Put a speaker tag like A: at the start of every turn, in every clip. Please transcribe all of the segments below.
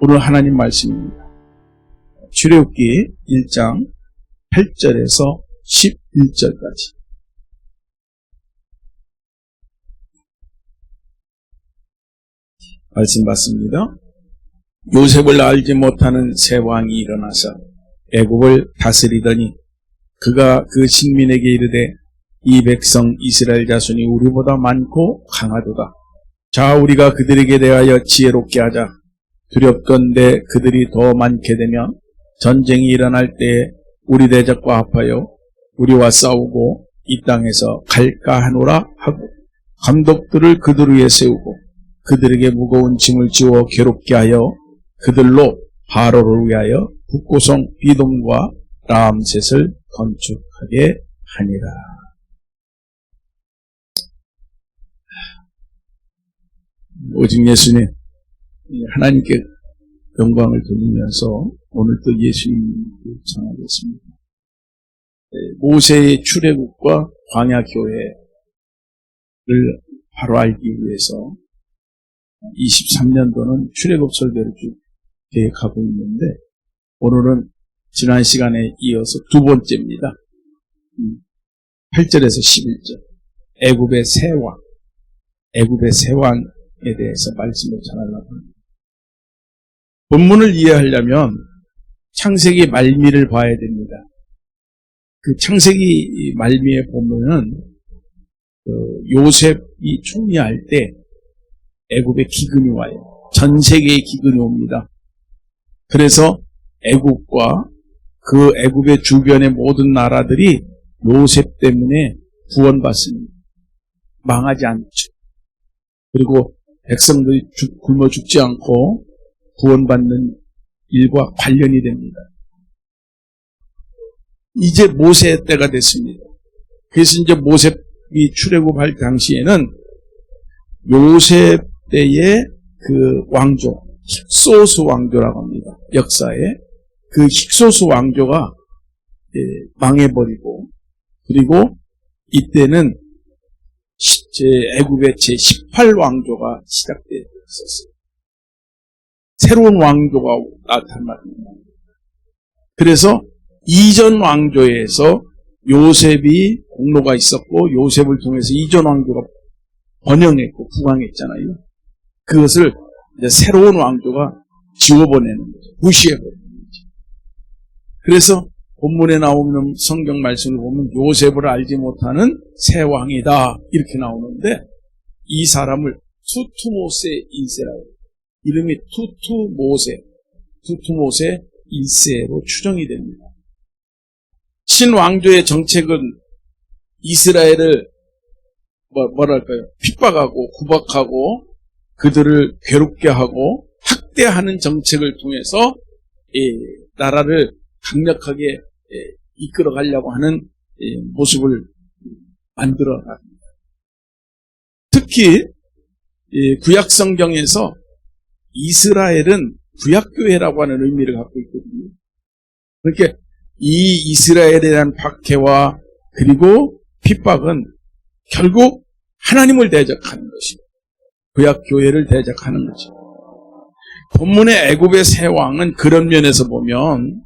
A: 오늘 하나님 말씀입니다. 출애굽기 1장 8절에서 11절까지. 말씀 받습니다. 요셉을 알지 못하는 새 왕이 일어나서 애굽을 다스리더니 그가 그 식민에게 이르되 이 백성 이스라엘 자손이 우리보다 많고 강하도다. 자, 우리가 그들에게 대하여 지혜롭게 하자. 두렵건대 그들이 더 많게 되면 전쟁이 일어날 때에 우리 대적과 합하여 우리와 싸우고 이 땅에서 갈까 하노라 하고 감독들을 그들 위에 세우고 그들에게 무거운 짐을 지워 괴롭게 하여 그들로 바로를 위하여 북고성 비돔과 라암셋을 건축하게 하니라. 오직 예수님, 하나님께 영광을 돌리면서 오늘 또 예수님을 전하겠습니다. 모세의 출애굽과 광야 교회를 바로 알기 위해서 23년도는 출애굽 설교를 쭉 계획하고 있는데 오늘은 지난 시간에 이어서 두 번째입니다. 8절에서 11절 애굽의 새 왕에 대해서 말씀을 전하려고 합니다. 본문을 이해하려면 창세기 말미를 봐야 됩니다. 그 창세기 말미에 보면은 요셉이 총리할 때 애굽에 기근이 와요. 전 세계에 기근이 옵니다. 그래서 애굽과 그 애굽의 주변의 모든 나라들이 요셉 때문에 구원받습니다. 망하지 않죠. 그리고 백성들이 굶어 죽지 않고 구원받는 일과 관련이 됩니다. 이제 모세의 때가 됐습니다. 그래서 이제 모세이 출애굽할 당시에는 요셉 때의 그 왕조, 힉소스 왕조라고 합니다. 역사에 그 힉소스 왕조가 망해버리고 그리고 이때는 애굽의 제18왕조가 시작되었었어요. 새로운 왕조가 나타납니다. 그래서 이전 왕조에서 요셉이 공로가 있었고 요셉을 통해서 이전 왕조가 번영했고 부강했잖아요. 그것을 이제 새로운 왕조가 지워버리는 거죠. 무시해버리는 거죠. 그래서 본문에 나오는 성경 말씀을 보면 요셉을 알지 못하는 새 왕이다 이렇게 나오는데 이 사람을 투투모세 1세라고 이름이 투투모세 1세로 추정이 됩니다. 신왕조의 정책은 이스라엘을 뭐랄까요? 핍박하고 구박하고 그들을 괴롭게 하고 학대하는 정책을 통해서 나라를 강력하게 이끌어 가려고 하는 모습을 만들어 납니다. 특히 구약 성경에서 이스라엘은 구약교회라고 하는 의미를 갖고 있거든요. 그러니까 이 이스라엘에 대한 박해와 그리고 핍박은 결국 하나님을 대적하는 것입니다. 구약교회를 대적하는 거죠. 본문의 애굽의 새 왕은 그런 면에서 보면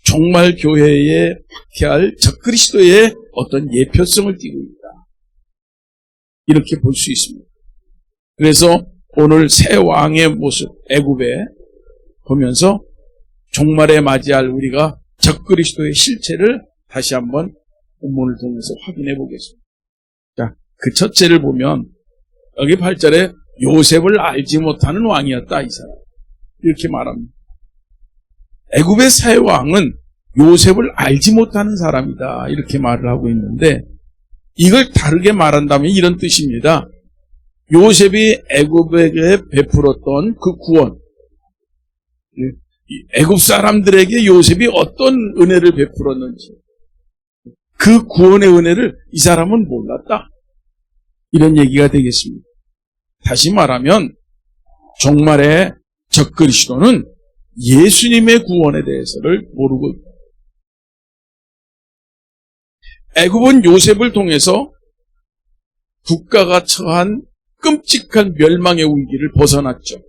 A: 종말 교회에 박해할 적그리스도의 어떤 예표성을 띠고 있다. 이렇게 볼 수 있습니다. 그래서 오늘 새 왕의 모습 애굽에 보면서 종말에 맞이할 우리가 적그리스도의 실체를 다시 한번 본문을 통해서 확인해 보겠습니다. 자, 그 첫째를 보면 여기 8절에 요셉을 알지 못하는 왕이었다 이 사람 이렇게 말합니다. 애굽의 새 왕은 요셉을 알지 못하는 사람이다 이렇게 말을 하고 있는데 이걸 다르게 말한다면 이런 뜻입니다. 요셉이 애굽에게 베풀었던 그 구원, 애굽 사람들에게 요셉이 어떤 은혜를 베풀었는지 그 구원의 은혜를 이 사람은 몰랐다 이런 얘기가 되겠습니다. 다시 말하면 종말의 적그리스도는 예수님의 구원에 대해서를 모르고 있다. 애굽은 요셉을 통해서 국가가 처한 끔찍한 멸망의 위기를 벗어났죠.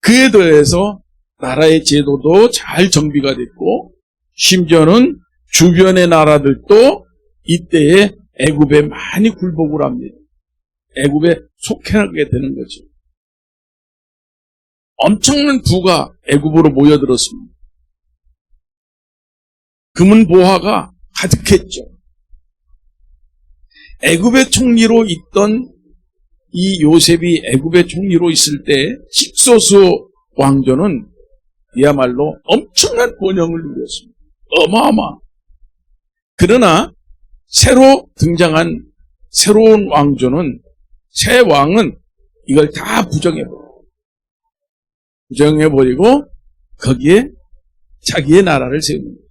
A: 그에 더해서 나라의 제도도 잘 정비가 됐고 심지어는 주변의 나라들도 이때에 애굽에 많이 굴복을 합니다. 애굽에 속해하게 되는 거죠. 엄청난 부가 애굽으로 모여들었습니다. 금은 보화가 가득했죠. 애굽의 총리로 있던 이 요셉이 애굽의 총리로 있을 때 식소수 왕조는 그야말로 엄청난 번영을 누렸습니다. 어마어마. 그러나 새로 등장한 새로운 왕조는 새 왕은 이걸 다 부정해버리고 거기에 자기의 나라를 세우는 거예요.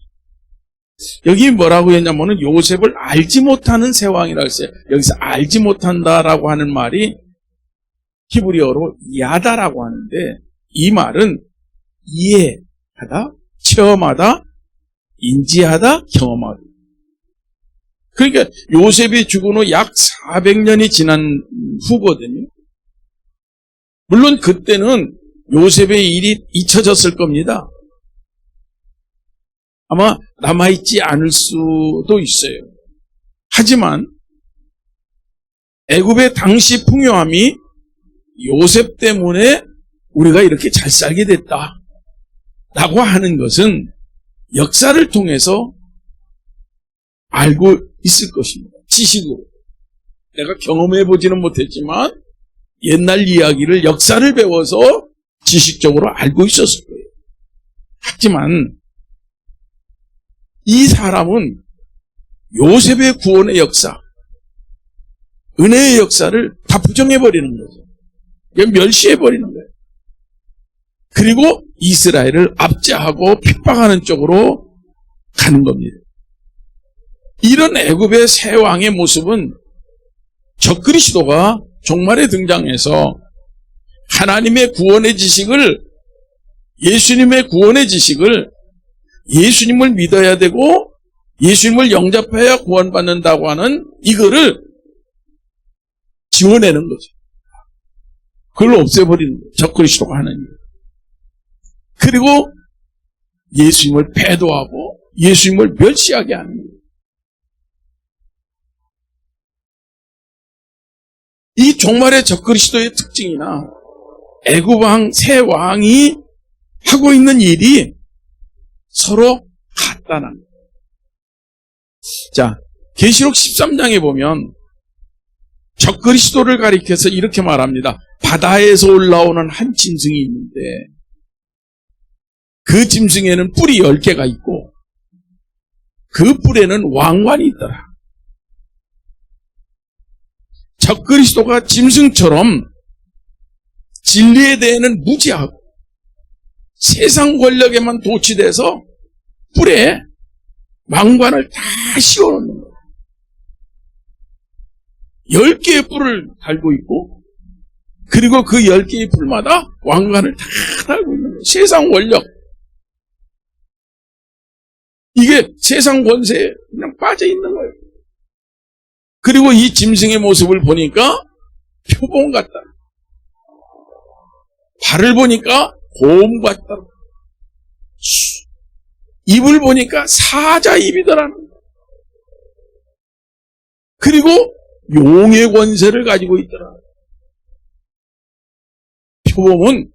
A: 여기 뭐라고 했냐면은 요셉을 알지 못하는 새 왕이라고 했어요. 여기서 알지 못한다라고 하는 말이 히브리어로 야다라고 하는데 이 말은 이해하다, 체험하다, 인지하다, 경험하다. 그러니까 요셉이 죽은 후 약 400년이 지난 후거든요. 물론 그때는 요셉의 일이 잊혀졌을 겁니다. 아마 남아있지 않을 수도 있어요. 하지만 애굽의 당시 풍요함이 요셉 때문에 우리가 이렇게 잘 살게 됐다 라고 하는 것은 역사를 통해서 알고 있을 것입니다. 지식으로. 내가 경험해보지는 못했지만 옛날 이야기를 역사를 배워서 지식적으로 알고 있었을 거예요. 하지만 이 사람은 요셉의 구원의 역사, 은혜의 역사를 다 부정해버리는 거죠. 멸시해버리는 거예요. 그리고 이스라엘을 압제하고 핍박하는 쪽으로 가는 겁니다. 이런 애굽의 새 왕의 모습은 적그리스도가 종말에 등장해서 하나님의 구원의 지식을, 예수님의 구원의 지식을 예수님을 믿어야 되고 예수님을 영접해야 구원받는다고 하는 이거를 지워내는 거죠. 그걸 없애버리는 거예요. 적그리스도가 하는 일. 그리고 예수님을 배도하고 예수님을 멸시하게 하는 거예요. 이 종말의 적그리스도의 특징이나 애굽 왕, 새 왕이 하고 있는 일이 서로 같다는 거예요. 자, 계시록 13장에 보면 적그리스도를 가리켜서 이렇게 말합니다. 바다에서 올라오는 한 짐승이 있는데 그 짐승에는 뿔이 10개가 있고 그 뿔에는 왕관이 있더라. 적그리스도가 짐승처럼 진리에 대해는 무지하고 세상 권력에만 도취돼서 뿔에 왕관을 다 씌워놓는 거예요. 10개의 뿔을 달고 있고 그리고 그 10개의 뿔마다 왕관을 다 달고 있는 거예요. 세상 권력. 이게 세상 권세에 그냥 빠져 있는 거예요. 그리고 이 짐승의 모습을 보니까 표범 같다. 발을 보니까 곰 같다. 입을 보니까 사자 입이더라는 거예요. 그리고 용의 권세를 가지고 있더라. 표범은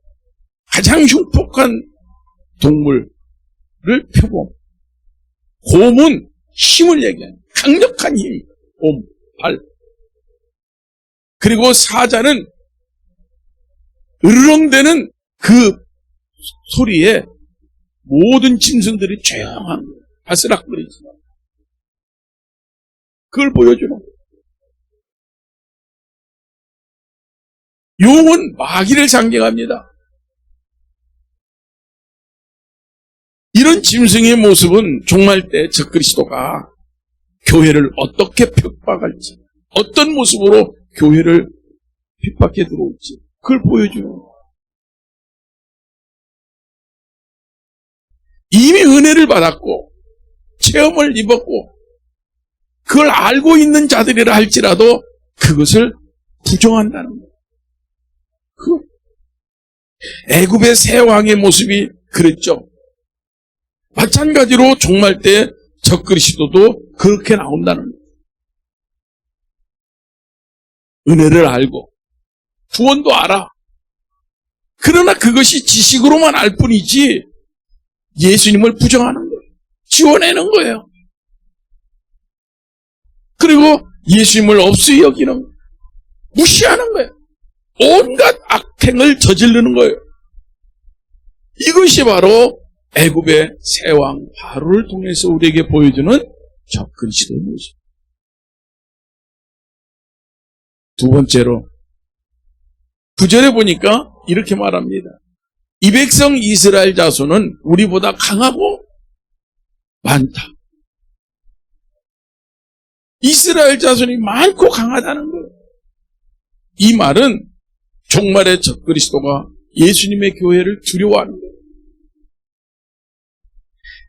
A: 가장 흉폭한 동물을 표범. 곰은 힘을 얘기하는 강력한 힘. 곰, 발. 그리고 사자는 으르렁대는 그 소리에 모든 짐승들이 조용한 거예요. 바스락거리지만. 그걸 보여주는 거예요. 용은 마귀를 상징합니다. 이런 짐승의 모습은 종말 때 적그리스도가 교회를 어떻게 핍박할지, 어떤 모습으로 교회를 핍박해 들어올지 그걸 보여주는 거예요. 이미 은혜를 받았고 체험을 입었고 그걸 알고 있는 자들이라 할지라도 그것을 부정한다는 거예요. 애굽의 새 왕의 모습이 그랬죠. 마찬가지로 종말 때 적그리스도도 그렇게 나온다는 거예요. 은혜를 알고 구원도 알아. 그러나 그것이 지식으로만 알 뿐이지 예수님을 부정하는 거예요. 지워내는 거예요. 그리고 예수님을 없이 여기는 거예요. 무시하는 거예요. 온갖 악행을 저지르는 거예요. 이것이 바로 애굽의 새왕 바로를 통해서 우리에게 보여주는 적그리스도의 모습. 두 번째로 9절에 보니까 이렇게 말합니다. 이 백성 이스라엘 자손은 우리보다 강하고 많다. 이스라엘 자손이 많고 강하다는 거예요. 이 말은 종말의 적그리스도가 예수님의 교회를 두려워하는 거예요.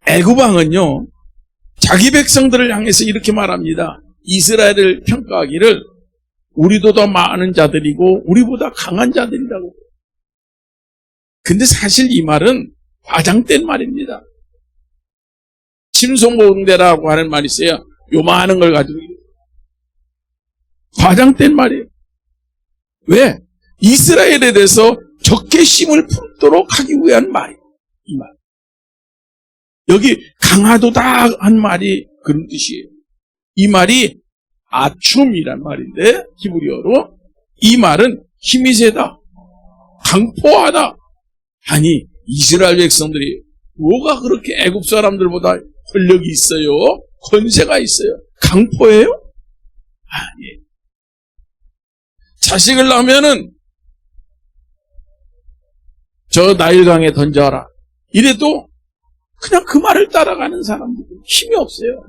A: 애굽 왕은요, 자기 백성들을 향해서 이렇게 말합니다. 이스라엘을 평가하기를 우리도 더 많은 자들이고 우리보다 강한 자들이라고. 근데 사실 이 말은 과장된 말입니다. 침소봉대라고 하는 말이 있어요. 요만한 걸 가지고 과장된 말이에요. 왜? 이스라엘에 대해서 적개심을 품도록 하기 위한 말이에요. 이 말. 여기 강하도다 한 말이 그런 뜻이에요. 이 말이 아춤이란 말인데 히브리어로 이 말은 힘이 세다, 강포하다. 아니 이스라엘 백성들이 뭐가 그렇게 애굽 사람들보다 권력이 있어요? 권세가 있어요? 강포예요? 아니. 자식을 낳으면은 저 나일강에 던져라. 이래도 그냥 그 말을 따라가는 사람들은 힘이 없어요.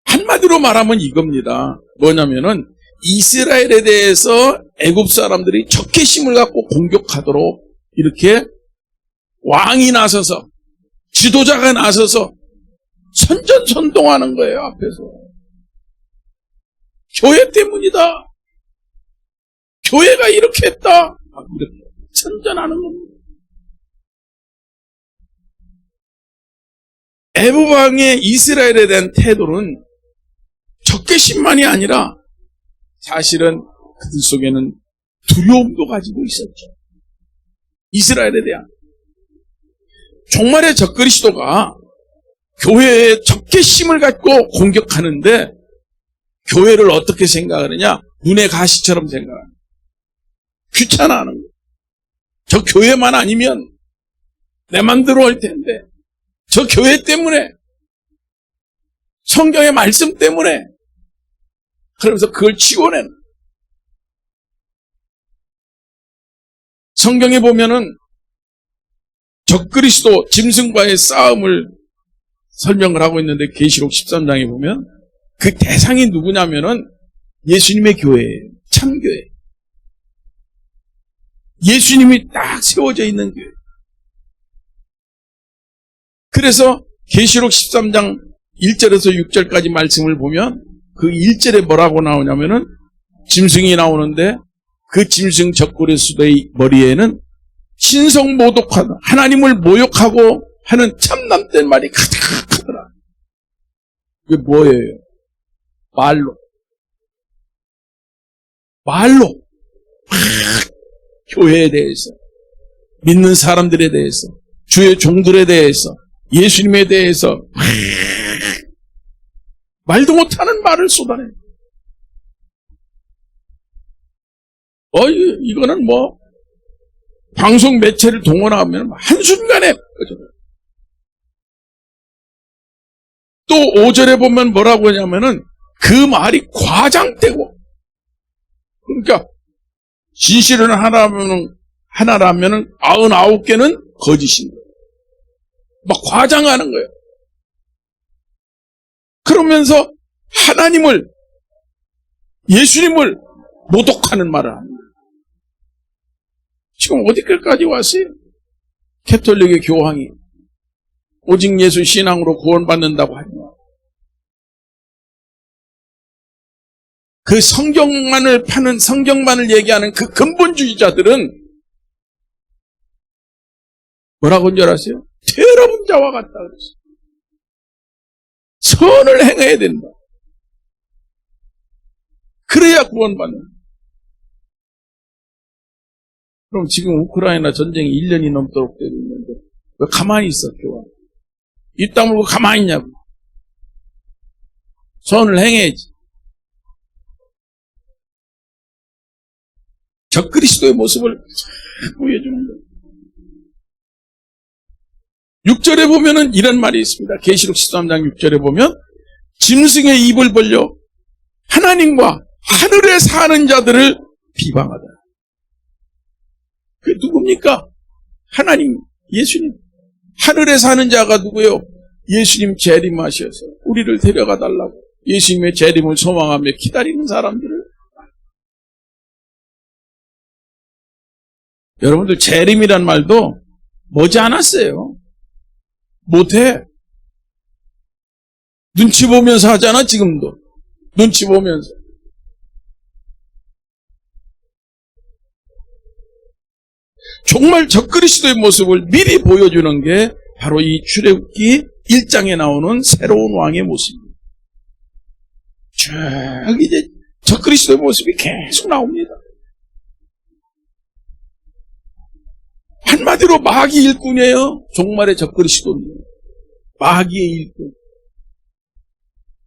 A: 한마디로 말하면 이겁니다. 뭐냐면은 이스라엘에 대해서 애굽 사람들이 적개심을 갖고 공격하도록 이렇게 왕이 나서서 지도자가 나서서 선전선동하는 거예요. 앞에서. 교회 때문이다. 교회가 이렇게 했다. 이렇게 선전하는 겁니다. 애굽 왕의 이스라엘에 대한 태도는 적개심만이 아니라 사실은 그들 속에는 두려움도 가지고 있었죠. 이스라엘에 대한. 종말의 적그리스도가 교회에 적개심을 갖고 공격하는데 교회를 어떻게 생각하느냐? 눈의 가시처럼 생각합니다. 귀찮아하는 거예요. 저 교회만 아니면 내 맘대로 할 텐데 저 교회 때문에 성경의 말씀 때문에 그러면서 그걸 치고내는. 성경에 보면은 적그리스도 짐승과의 싸움을 설명을 하고 있는데 계시록 13장에 보면 그 대상이 누구냐면은 예수님의 교회예요. 참교회. 예수님이 딱 세워져 있는 교회. 그래서 계시록 13장 1절에서 6절까지 말씀을 보면 그 1절에 뭐라고 나오냐면은 짐승이 나오는데 그 짐승 적그리스도의 머리에는 신성 모독하다, 하나님을 모욕하고 하는 참남된 말이 가득하더라. 이게 뭐예요? 말로. 교회에 대해서, 믿는 사람들에 대해서, 주의 종들에 대해서, 예수님에 대해서 말도 못하는 말을 쏟아내. 이거는 뭐 방송 매체를 동원하면 한순간에 또 5절에 보면 뭐라고 하냐면은 그 말이 과장되고, 그러니까 진실은 하나라면은 99개는 거짓인 거예요. 막 과장하는 거예요. 그러면서 하나님을, 예수님을 모독하는 말을 합니다. 지금 어디까지 왔어요? 캐톨릭의 교황이 오직 예수 신앙으로 구원받는다고 하냐. 그 성경만을 파는, 성경만을 얘기하는 그 근본주의자들은 뭐라고 한 줄 아세요? 더러운 자와 같다 그랬어요. 선을 행해야 된다. 그래야 구원받는. 그럼 지금 우크라이나 전쟁이 1년이 넘도록 되고 있는데 왜 가만히 있어, 교회? 입 다물고 가만히 있냐고. 선을 행해야지. 적그리스도의 모습을 보여주는 거예요. 6절에 보면은 이런 말이 있습니다. 계시록 13장 6절에 보면 짐승의 입을 벌려 하나님과 하늘에 사는 자들을 비방하다. 그게 누굽니까? 하나님, 예수님. 하늘에 사는 자가 누구예요? 예수님 재림하셔서 우리를 데려가 달라고 예수님의 재림을 소망하며 기다리는 사람들을. 여러분들 재림이란 말도 머지않았어요. 못해. 눈치 보면서 하잖아, 지금도. 눈치 보면서. 정말 적그리스도의 모습을 미리 보여주는 게 바로 이 출애굽기 1장에 나오는 새로운 왕의 모습입니다. 쭉 이제 적그리스도의 모습이 계속 나옵니다. 한마디로 마귀 일꾼이에요. 종말의 적그리스도는 마귀의 일꾼.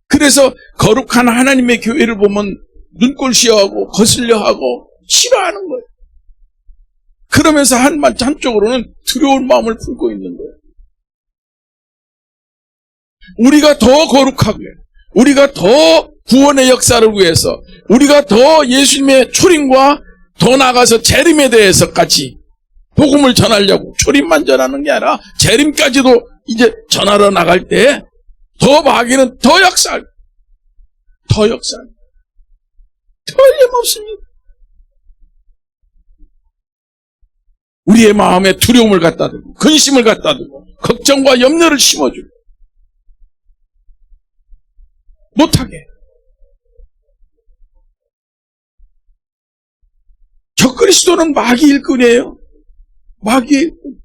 A: 그래서 거룩한 하나님의 교회를 보면 눈꼴시하고 거슬려하고 싫어하는 거예요. 그러면서 한쪽으로는 두려운 마음을 품고 있는 거예요. 우리가 더 거룩하게, 우리가 더 구원의 역사를 위해서, 우리가 더 예수님의 초림과 더 나아가서 재림에 대해서까지 복음을 전하려고, 초림만 전하는 게 아니라 재림까지도 이제 전하러 나갈 때 더 마귀는 더 역사할, 틀림없습니다. 우리의 마음에 두려움을 갖다 두고 근심을 갖다 두고 걱정과 염려를 심어주고 못하게. 적그리스도는 마귀 일꾼이에요. 마귀 일꾼.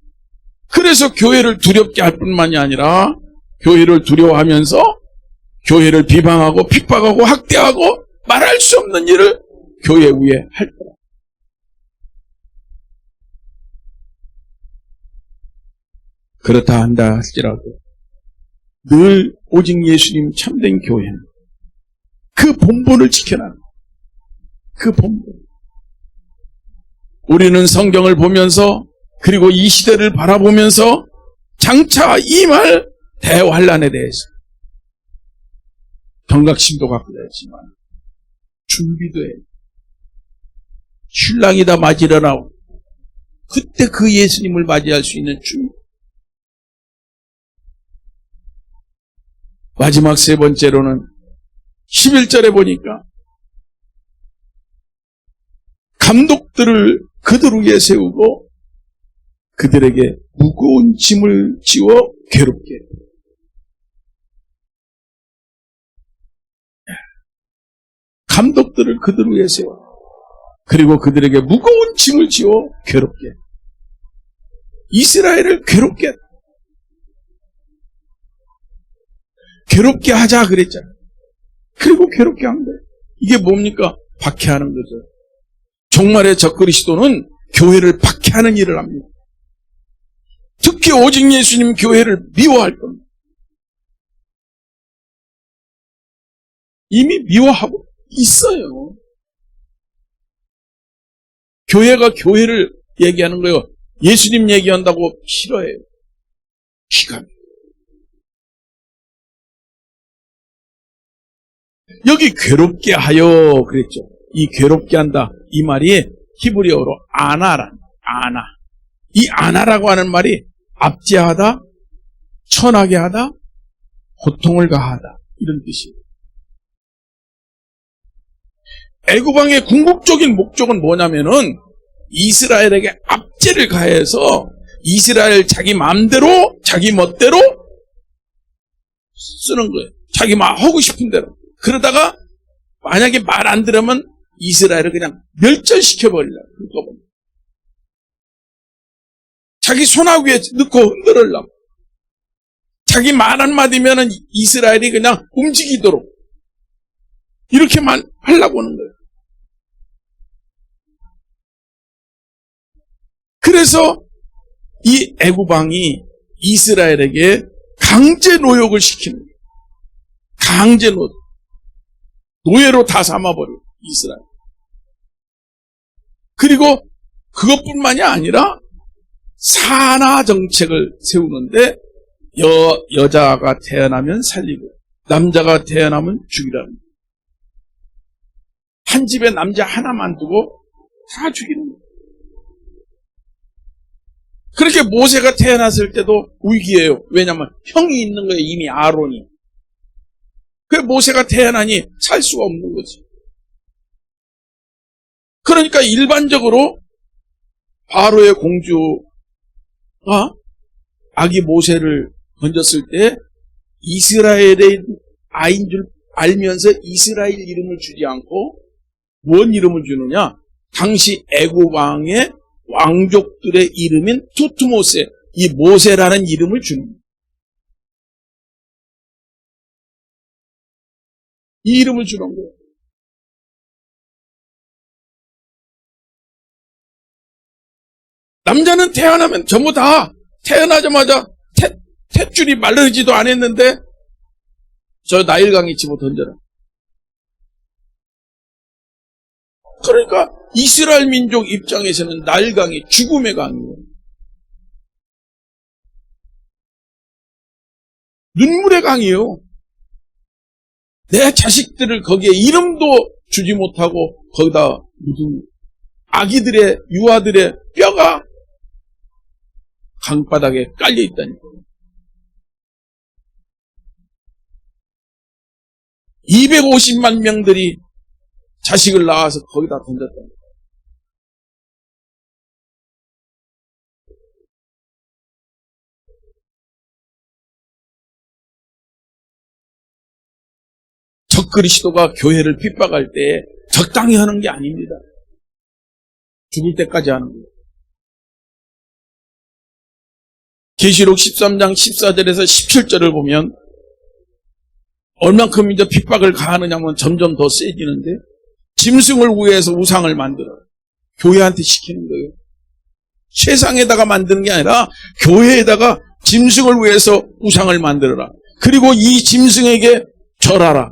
A: 그래서 교회를 두렵게 할 뿐만이 아니라 교회를 두려워하면서 교회를 비방하고 핍박하고 학대하고 말할 수 없는 일을 교회 위에 할 거라. 그렇다 한다 할지라도 늘 오직 예수님 참된 교회는 그 본분을 지켜나가는, 그 본분. 우리는 성경을 보면서 그리고 이 시대를 바라보면서 장차 임할 대환란에 대해서 경각심도 갖고 있지만 준비도 해. 신랑이 다 맞이러 나오고 그때 그 예수님을 맞이할 수 있는 준비. 마지막 세 번째로는 11절에 보니까 감독들을 그들 위에 세우고 그들에게 무거운 짐을 지워 괴롭게. 감독들을 그들 위에 세워 그리고 그들에게 무거운 짐을 지워 괴롭게. 이스라엘을 괴롭게 하자 그랬잖아. 그리고 괴롭게 한 거예요. 이게 뭡니까? 박해하는 거죠. 종말의 적그리스도는 교회를 박해하는 일을 합니다. 특히 오직 예수님 교회를 미워할 겁니다. 이미 미워하고 있어요. 교회가 교회를 얘기하는 거예요. 예수님 얘기한다고 싫어해요. 기가 여기 괴롭게 하여 그랬죠. 이 괴롭게 한다. 이 말이 히브리어로 아나란, 아나. 이 아나라고 하는 말이 압제하다, 천하게 하다, 고통을 가하다. 이런 뜻이에요. 애굽왕의 궁극적인 목적은 뭐냐면은 이스라엘에게 압제를 가해서 이스라엘 자기 마음대로, 자기 멋대로 쓰는 거예요. 자기 막 하고 싶은 대로. 그러다가 만약에 말 안 들으면 이스라엘을 그냥 멸절시켜버리려고. 자기 손아귀에 넣고 흔들으려고. 자기 말 한마디면 이스라엘이 그냥 움직이도록 이렇게만 하려고 하는 거예요. 그래서 이 애굽 왕이 이스라엘에게 강제 노역을 시키는 거예요. 강제 노역. 노예로 다 삼아버려요, 이스라엘. 그리고 그것뿐만이 아니라 산하 정책을 세우는데 여자가 태어나면 살리고 남자가 태어나면 죽이라는 거예요. 한 집에 남자 하나만 두고 다 죽이는 거예요. 그렇게 모세가 태어났을 때도 위기예요. 왜냐하면 형이 있는 거예요, 이미 아론이. 그 모세가 태어나니 살 수가 없는 거지. 그러니까 일반적으로 바로의 공주가 아기 모세를 건졌을 때 이스라엘의 아이인 줄 알면서 이스라엘 이름을 주지 않고 뭔 이름을 주느냐? 당시 애굽 왕의 왕족들의 이름인 투트모세, 이 모세라는 이름을 주는 거예요. 이 이름을 주는 거예요. 남자는 태어나면 전부 다 태어나자마자 탯줄이 마르지도 않았는데 저 나일강에 집어 던져라. 그러니까 이스라엘 민족 입장에서는 나일강이 죽음의 강이에요. 눈물의 강이에요. 내 자식들을 거기에 이름도 주지 못하고 거기다 묻은 아기들의 유아들의 뼈가 강바닥에 깔려 있다니까요. 250만 명들이 자식을 낳아서 거기다 던졌다니까요. 적그리스도가 교회를 핍박할 때 적당히 하는 게 아닙니다. 죽을 때까지 하는 거예요. 계시록 13장 14절에서 17절을 보면 얼만큼 이제 핍박을 가하느냐면 점점 더 세지는데 짐승을 위해서 우상을 만들어 교회한테 시키는 거예요. 세상에다가 만드는 게 아니라 교회에다가 짐승을 위해서 우상을 만들어라. 그리고 이 짐승에게 절하라.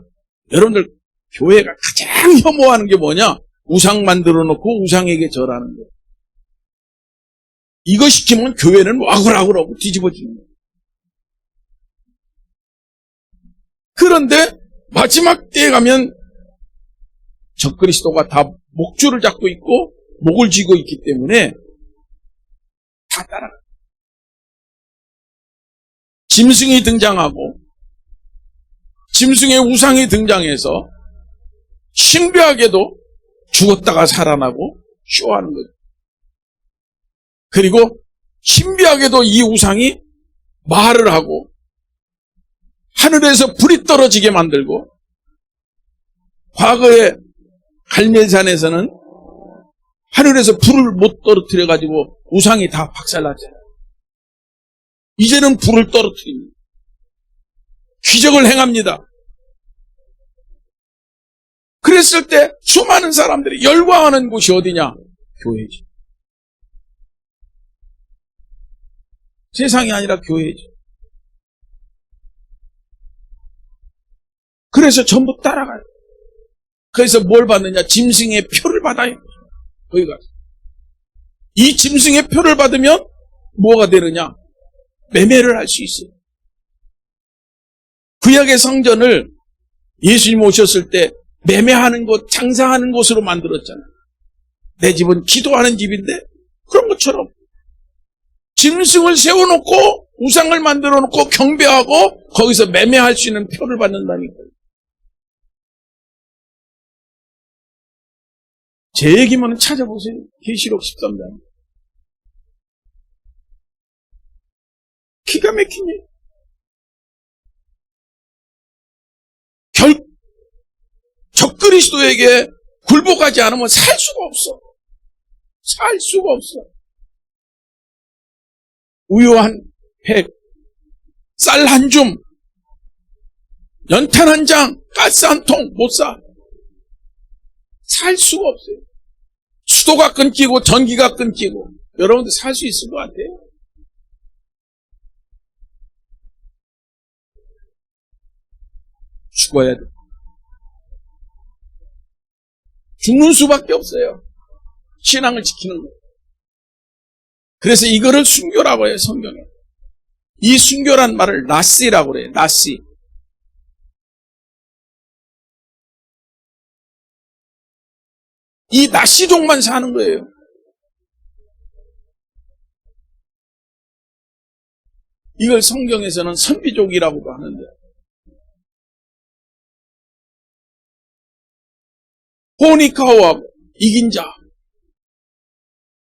A: 여러분들 교회가 가장 혐오하는 게 뭐냐? 우상 만들어 놓고 우상에게 절하는 거예요. 이거 시키면 교회는 와글와글하고 뒤집어지는 거예요. 그런데 마지막 때에 가면 적그리스도가 다 목줄을 잡고 있고 목을 쥐고 있기 때문에 다 따라가요. 짐승이 등장하고 짐승의 우상이 등장해서 신비하게도 죽었다가 살아나고 쇼하는 거죠. 그리고 신비하게도 이 우상이 말을 하고 하늘에서 불이 떨어지게 만들고 과거에 갈멜산에서는 하늘에서 불을 못 떨어뜨려가지고 우상이 다 박살났잖아요. 이제는 불을 떨어뜨립니다. 기적을 행합니다. 그랬을 때 수많은 사람들이 열광하는 곳이 어디냐? 교회죠. 세상이 아니라 교회죠. 그래서 전부 따라가요. 그래서 뭘 받느냐? 짐승의 표를 받아요. 거기 가서. 이 짐승의 표를 받으면 뭐가 되느냐? 매매를 할 수 있어요. 구약의 성전을 예수님 오셨을 때 매매하는 곳, 장사하는 곳으로 만들었잖아요. 내 집은 기도하는 집인데 그런 것처럼 짐승을 세워놓고 우상을 만들어놓고 경배하고 거기서 매매할 수 있는 표를 받는다니까요. 제 얘기만 찾아보세요. 계시록 13장. 기가 막힌 일. 그리스도에게 굴복하지 않으면 살 수가 없어. 살 수가 없어. 우유 한 팩, 쌀 한 줌, 연탄 한 장, 가스 한 통 못 사. 살 수가 없어요. 수도가 끊기고 전기가 끊기고 여러분들 살 수 있을 것 같아요? 죽어야 돼. 죽는 수밖에 없어요. 신앙을 지키는 거. 그래서 이거를 순교라고 해요, 성경에. 이 순교란 말을 나시라고 그래요, 나시. 이 나시족만 사는 거예요. 이걸 성경에서는 선비족이라고도 하는데, 호니카오하고 이긴 자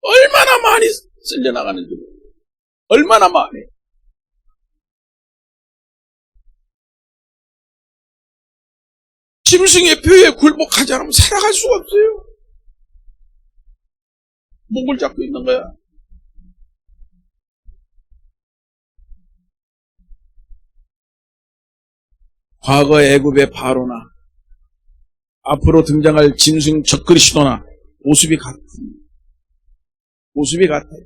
A: 얼마나 많이 쓸려나가는지 모르겠어요. 얼마나 많이. 짐승의 표에 굴복하지 않으면 살아갈 수가 없어요. 목을 잡고 있는 거야. 과거 애굽의 바로나 앞으로 등장할 짐승 적그리스도나 모습이 같습니다. 모습이 같아요.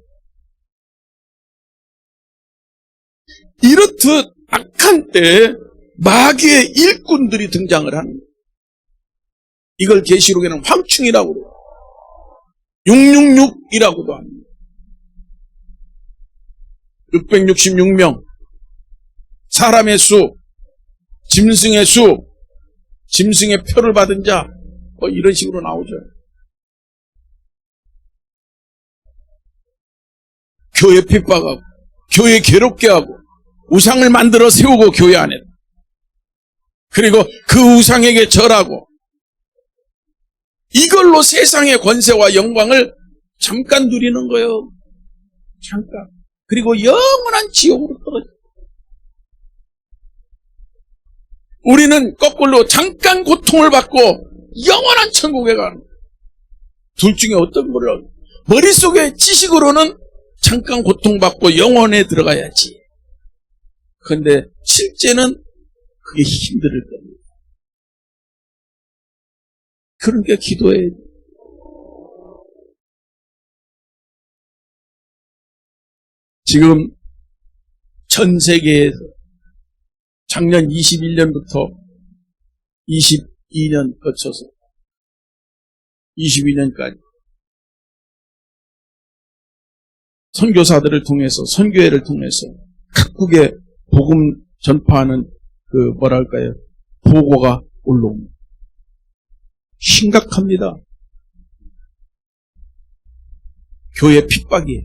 A: 이렇듯 악한 때에 마귀의 일꾼들이 등장을 하는 거예요. 이걸 계시록에는 황충이라고 그래요. 666이라고도 합니다. 666명, 사람의 수, 짐승의 수, 짐승의 표를 받은 자, 이런 식으로 나오죠. 교회 핍박하고, 교회 괴롭게 하고, 우상을 만들어 세우고 교회 안에. 그리고 그 우상에게 절하고, 이걸로 세상의 권세와 영광을 잠깐 누리는 거예요. 잠깐. 그리고 영원한 지옥으로 떨어져. 우리는 거꾸로 잠깐 고통을 받고 영원한 천국에 가는. 둘 중에 어떤 거를 머릿속에 지식으로는 잠깐 고통받고 영원에 들어가야지. 그런데 실제는 그게 힘들 겁니다. 그러니까 기도해야 돼. 지금 전 세계에서 작년 21년부터 22년 거쳐서 22년까지 선교사들을 통해서, 선교회를 통해서 각국에 복음 전파하는 보고가 올라옵니다. 심각합니다. 교회 핍박이에요.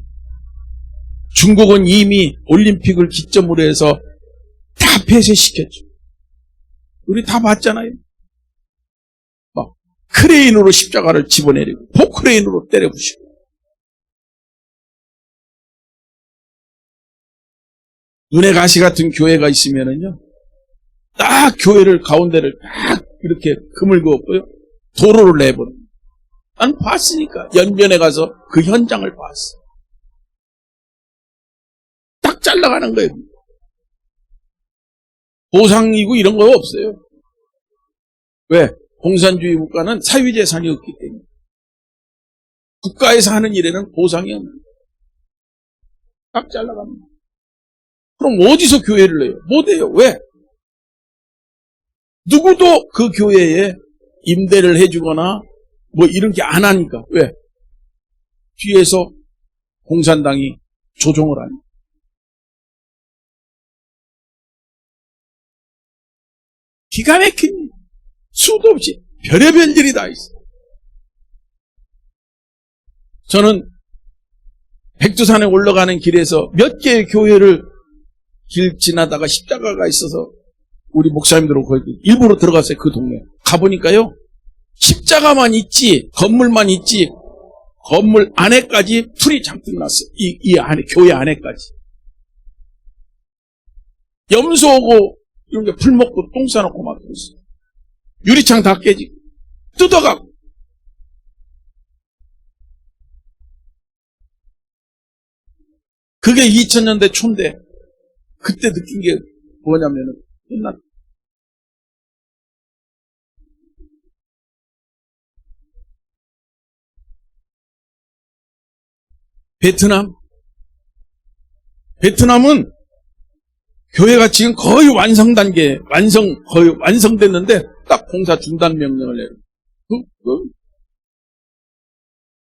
A: 중국은 이미 올림픽을 기점으로 해서 다 폐쇄시켰죠. 우리 다 봤잖아요. 막 크레인으로 십자가를 집어내리고 포크레인으로 때려부시고. 눈의 가시 같은 교회가 있으면은요, 딱 교회를 가운데를 딱 이렇게 금을 그었고요, 도로를 내버려. 난 봤으니까 연변에 가서 그 현장을 봤어. 딱 잘라가는 거예요. 보상이고 이런 거 없어요. 왜? 공산주의 국가는 사유재산이 없기 때문에. 국가에서 하는 일에는 보상이 없는 거예요. 딱 잘라갑니다. 그럼 어디서 교회를 해요? 못해요. 왜? 누구도 그 교회에 임대를 해주거나 뭐 이런 게 안 하니까. 왜? 뒤에서 공산당이 조종을 하니까. 기가 막힌 수도 없이 별의별 일이 다 있어요. 저는 백두산에 올라가는 길에서 몇 개의 교회를 길 지나다가 십자가가 있어서 우리 목사님들하고 거기 일부러 들어갔어요. 그 동네. 가보니까요, 십자가만 있지, 건물만 있지, 건물 안에까지 풀이 잔뜩 났어요. 이 안에, 교회 안에까지. 염소 오고, 이런 게 풀 먹고 똥 싸놓고 막 그랬어요. 유리창 다 깨지고. 뜯어가고. 그게 2000년대 초인데 그때 느낀 게 뭐냐면은 끝났다. 베트남은 교회가 지금 거의 완성 단계, 거의 완성됐는데 딱 공사 중단 명령을 내요.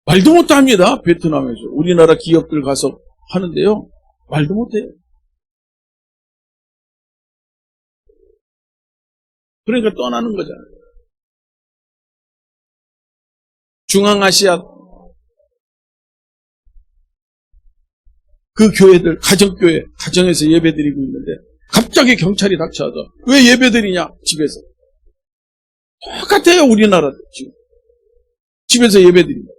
A: 말도 못합니다. 베트남에서 우리나라 기업들 가서 하는데요, 말도 못해요. 그러니까 떠나는 거잖아요. 중앙아시아 그 교회들, 가정교회, 가정에서 예배드리고 있는데 갑자기 경찰이 닥쳐와서 왜 예배드리냐? 집에서. 똑같아요. 우리나라도 지금. 집에서 예배드립니다.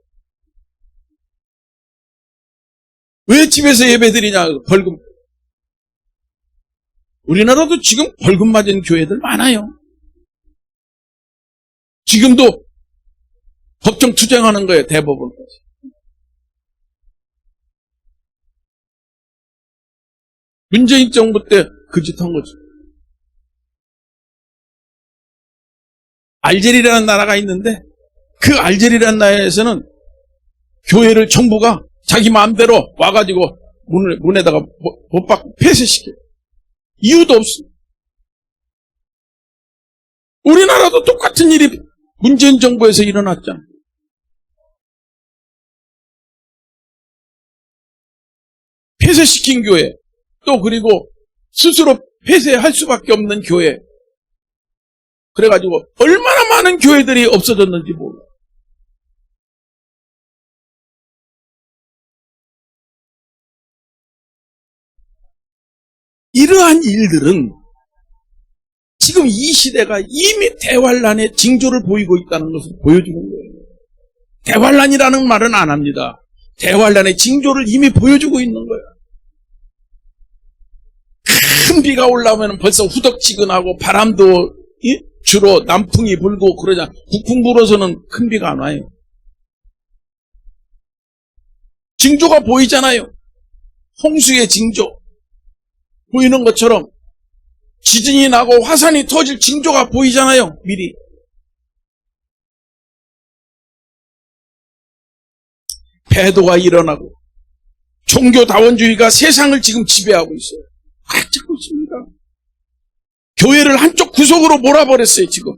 A: 왜 집에서 예배드리냐? 벌금. 우리나라도 지금 벌금 맞은 교회들 많아요. 지금도 법정 투쟁하는 거예요. 대법원까지. 문재인 정부 때 그 짓 한 거죠. 알제리라는 나라가 있는데 그 알제리라는 나라에서는 교회를 정부가 자기 마음대로 와가지고 문에다가 못 받고 폐쇄시켜요. 이유도 없어. 우리나라도 똑같은 일이 문재인 정부에서 일어났잖아. 폐쇄시킨 교회, 또 그리고 스스로 폐쇄할 수밖에 없는 교회. 그래가지고 얼마나 많은 교회들이 없어졌는지 몰라. 이러한 일들은 지금 이 시대가 이미 대환란의 징조를 보이고 있다는 것을 보여주는 거예요. 대환란이라는 말은 안 합니다. 대환란의 징조를 이미 보여주고 있는 거예요. 큰 비가 올라오면 벌써 후덕지근하고 바람도 주로 남풍이 불고 그러잖아. 북풍 불어서는 큰 비가 안 와요. 징조가 보이잖아요. 홍수의 징조 보이는 것처럼 지진이 나고 화산이 터질 징조가 보이잖아요. 미리. 배도가 일어나고 종교다원주의가 세상을 지금 지배하고 있어요. 꽉 잡고 있습니다. 교회를 한쪽 구석으로 몰아버렸어요. 지금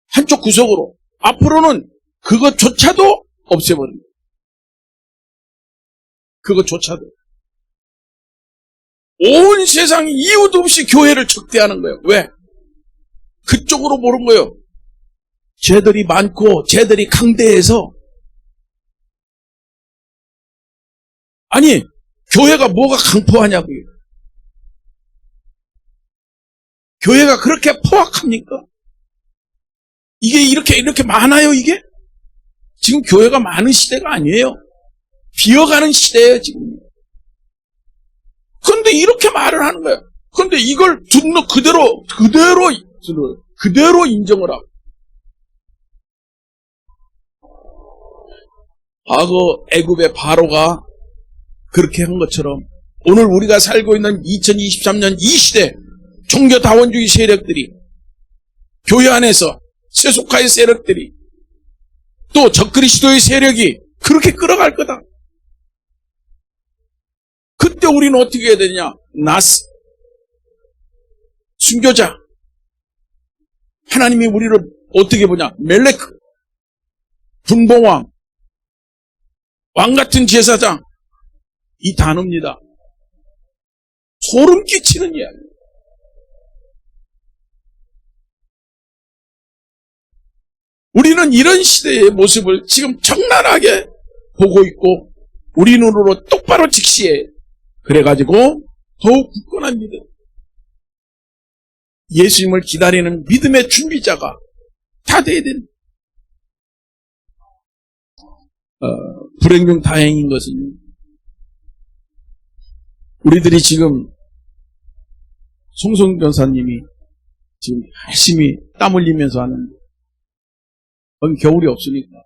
A: 한쪽 구석으로. 앞으로는 그것조차도 없애버립니다. 그것조차도. 온 세상이 이유도 없이 교회를 적대하는 거예요. 왜? 그쪽으로 모른 거예요. 쟤들이 많고 쟤들이 강대해서. 아니, 교회가 뭐가 강포하냐고요. 교회가 그렇게 포악합니까? 이게 이렇게 많아요, 이게? 지금 교회가 많은 시대가 아니에요. 비어가는 시대예요, 지금. 그런데 이렇게 말을 하는 거예요. 그런데 이걸 그대로 인정을 하고. 과거 애굽의 바로가 그렇게 한 것처럼 오늘 우리가 살고 있는 2023년 이 시대 종교다원주의 세력들이, 교회 안에서 세속화의 세력들이, 또 적그리스도의 세력이 그렇게 끌어갈 거다. 그때 우리는 어떻게 해야 되냐? 나스, 순교자. 하나님이 우리를 어떻게 보냐? 멜레크, 분봉왕, 왕같은 제사장. 이 단어입니다. 소름 끼치는 이야기. 우리는 이런 시대의 모습을 지금 적나라하게 보고 있고 우리 눈으로 똑바로 직시해. 그래가지고 더욱 굳건한 믿음, 예수님을 기다리는 믿음의 준비자가 다 돼야 됩니다. 불행 중 다행인 것은 우리들이 지금 송송 변사님이 지금 열심히 땀 흘리면서 하는 거긴 겨울이 없으니까.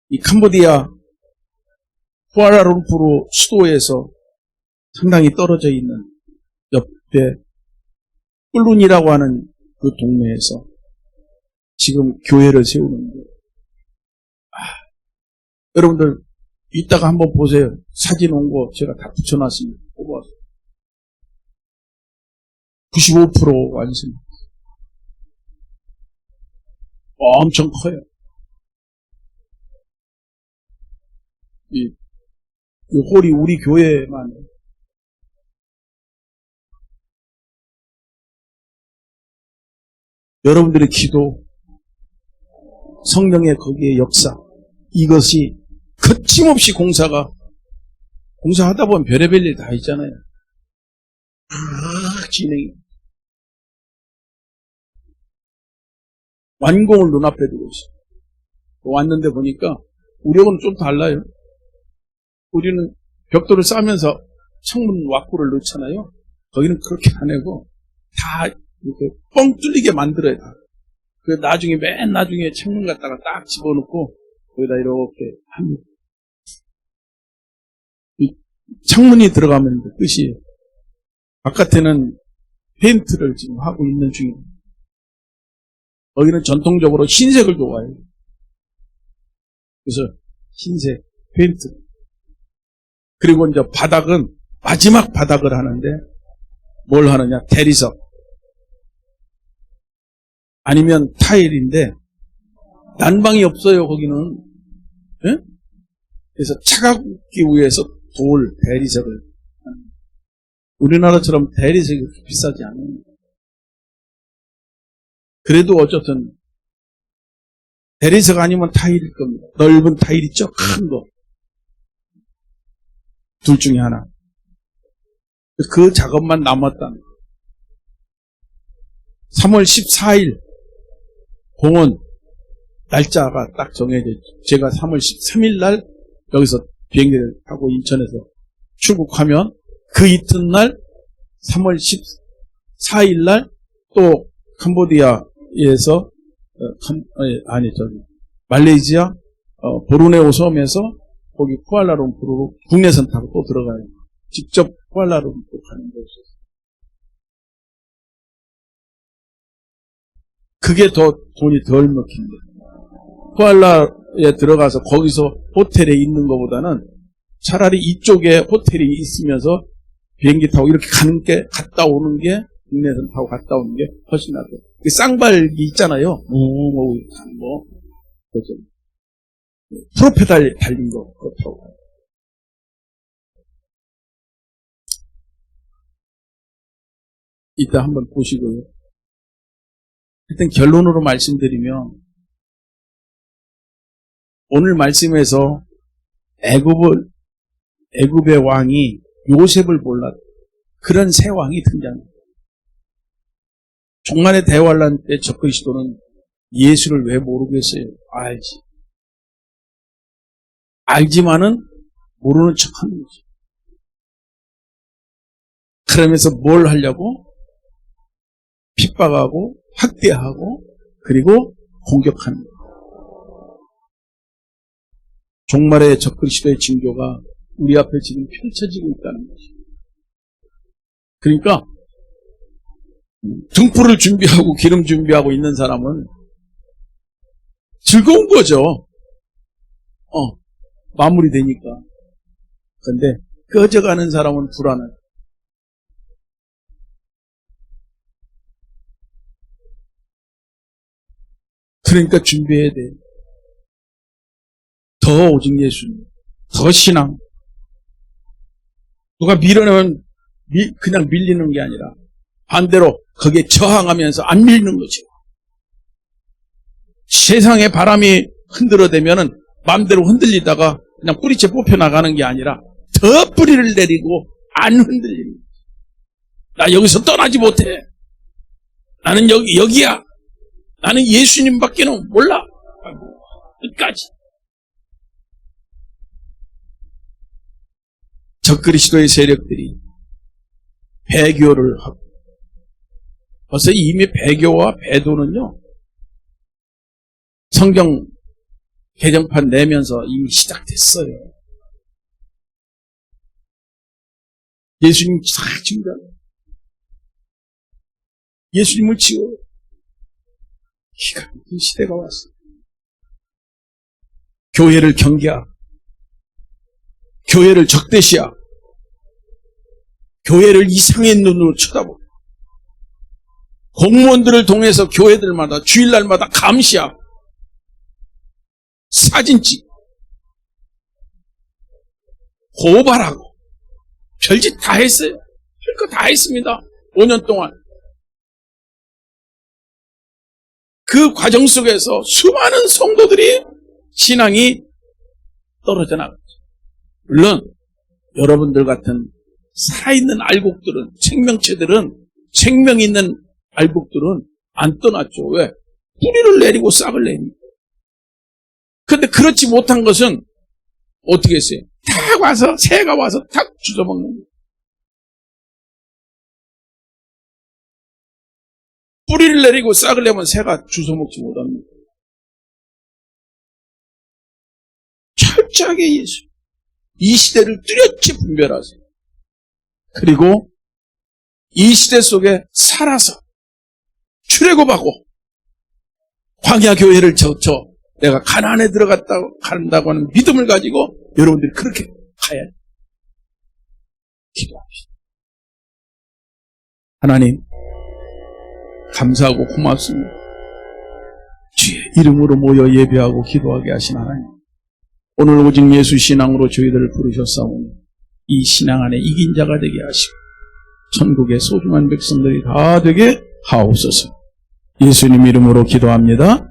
A: 이 캄보디아 쿠알라룸푸르 수도에서 상당히 떨어져 있는 옆에 꿀룬이라고 하는 그 동네에서 지금 교회를 세우는 거예요. 여러분들 이따가 한번 보세요. 사진 온 거 제가 다 붙여놨습니다. 뽑아서 95% 완성. 엄청 커요. 이 홀이 우리 교회만. 여러분들의 기도, 성령의 거기에 역사, 이것이 거침없이 공사하다 보면 별의별 일 다 있잖아요. 진행이. 완공을 눈앞에 두고 있어요. 왔는데 보니까 우리하고는 좀 달라요. 우리는 벽돌을 쌓으면서 창문 와꾸를 넣잖아요. 거기는 그렇게 안 하고 다 이렇게 뻥 뚫리게 만들어요. 그 나중에 맨 나중에 창문 갖다가 딱 집어넣고 거기다 이렇게 합니다. 이 창문이 들어가면 끝이에요. 바깥에는 페인트를 지금 하고 있는 중입니다. 거기는 전통적으로 흰색을 좋아해요. 그래서 흰색 페인트. 그리고 이제 바닥은 마지막 바닥을 하는데 뭘 하느냐? 대리석. 아니면 타일인데 난방이 없어요. 거기는. 예? 그래서 차갑기 위해서 돌 대리석을. 우리나라처럼 대리석이 그렇게 비싸지 않아요. 그래도 어쨌든 대리석 아니면 타일일 겁니다. 넓은 타일 있죠? 큰 거. 둘 중에 하나. 그 작업만 남았다는 거예요. 3월 14일 공원 날짜가 딱 정해져 있죠. 제가 3월 13일 날 여기서 비행기를 타고 인천에서 출국하면 그 이튿날 3월 14일 날 또 캄보디아에서 말레이시아 보르네오 섬에서 거기 쿠알라룸푸르로 국내선 타고 또 들어가요. 직접 쿠알라룸푸르 가는 곳이었어요. 그게 더 돈이 덜 먹힙니다. 쿠알라에 들어가서 거기서 호텔에 있는 것보다는 차라리 이쪽에 호텔이 있으면서 비행기 타고 이렇게 가는 게, 갔다 오는 게, 국내선 타고 갔다 오는 게 훨씬 낫죠. 쌍발기 있잖아요. 프로페달 달린 거, 그거 타고 가요. 이따 한번 보시고요. 하여튼 결론으로 말씀드리면, 오늘 말씀에서 애굽의 왕이 요셉을 몰랐 그런 새 왕이 등장합니다. 종말의 대환란 때 적그리스도는 예수를 왜 모르겠어요? 알지. 알지만은 모르는 척 하는 거죠. 그러면서 뭘 하려고? 핍박하고 학대하고 그리고 공격하는 거예요. 종말의 적그리스도의 징조가 우리 앞에 지금 펼쳐지고 있다는 것이죠. 그러니까 등불을 준비하고 기름 준비하고 있는 사람은 즐거운 거죠. 마무리되니까. 그런데 꺼져가는 사람은 불안해요. 그러니까 준비해야 돼요. 더 오직 예수님, 더 신앙. 누가 밀어내면 그냥 밀리는 게 아니라 반대로 거기에 저항하면서 안 밀는 거죠. 세상의 바람이 흔들어대면은 마음대로 흔들리다가 그냥 뿌리채 뽑혀나가는 게 아니라 더 뿌리를 내리고 안 흔들리는 거죠. 나 여기서 떠나지 못해. 나는 여기야. 나는 예수님밖에는 몰라. 끝까지. 적그리스도의 세력들이 배교를 하고 벌써 이미 배교와 배도는요 성경 개정판 내면서 이미 시작됐어요. 예수님 사랑합니다. 예수님을 지워요. 기가 막힌 시대가 왔어요. 교회를 경계하고, 교회를 적대시하고, 교회를 이상의 눈으로 쳐다보고, 공무원들을 통해서 교회들마다 주일날마다 감시하고, 사진 찍고, 고발하고, 별짓 다 했어요. 할 거 다 했습니다. 5년 동안. 그 과정 속에서 수많은 성도들이 신앙이 떨어져 나갔죠. 물론 여러분들 같은 살아있는 알곡들은, 생명체들은, 생명 있는 알곡들은 안 떠났죠. 왜? 뿌리를 내리고 싹을 내니까. 근데 그렇지 못한 것은 어떻게 했어요? 탁 와서, 새가 와서 탁 주워먹는 거예요. 뿌리를 내리고 싹을 내면 새가 주워먹지 못합니다. 철저하게 예수, 이 시대를 뚜렷이 분별하세요. 그리고 이 시대 속에 살아서 출애굽하고 광야 교회를 내가 가나안에 간다고 하는 믿음을 가지고 여러분들이 그렇게 가야 해요. 기도합시다. 하나님, 감사하고 고맙습니다. 주의 이름으로 모여 예배하고 기도하게 하신 하나님, 오늘 오직 예수 신앙으로 저희들을 부르셨사오니 이 신앙 안에 이긴 자가 되게 하시고 천국의 소중한 백성들이 다 되게 하옵소서. 예수님 이름으로 기도합니다.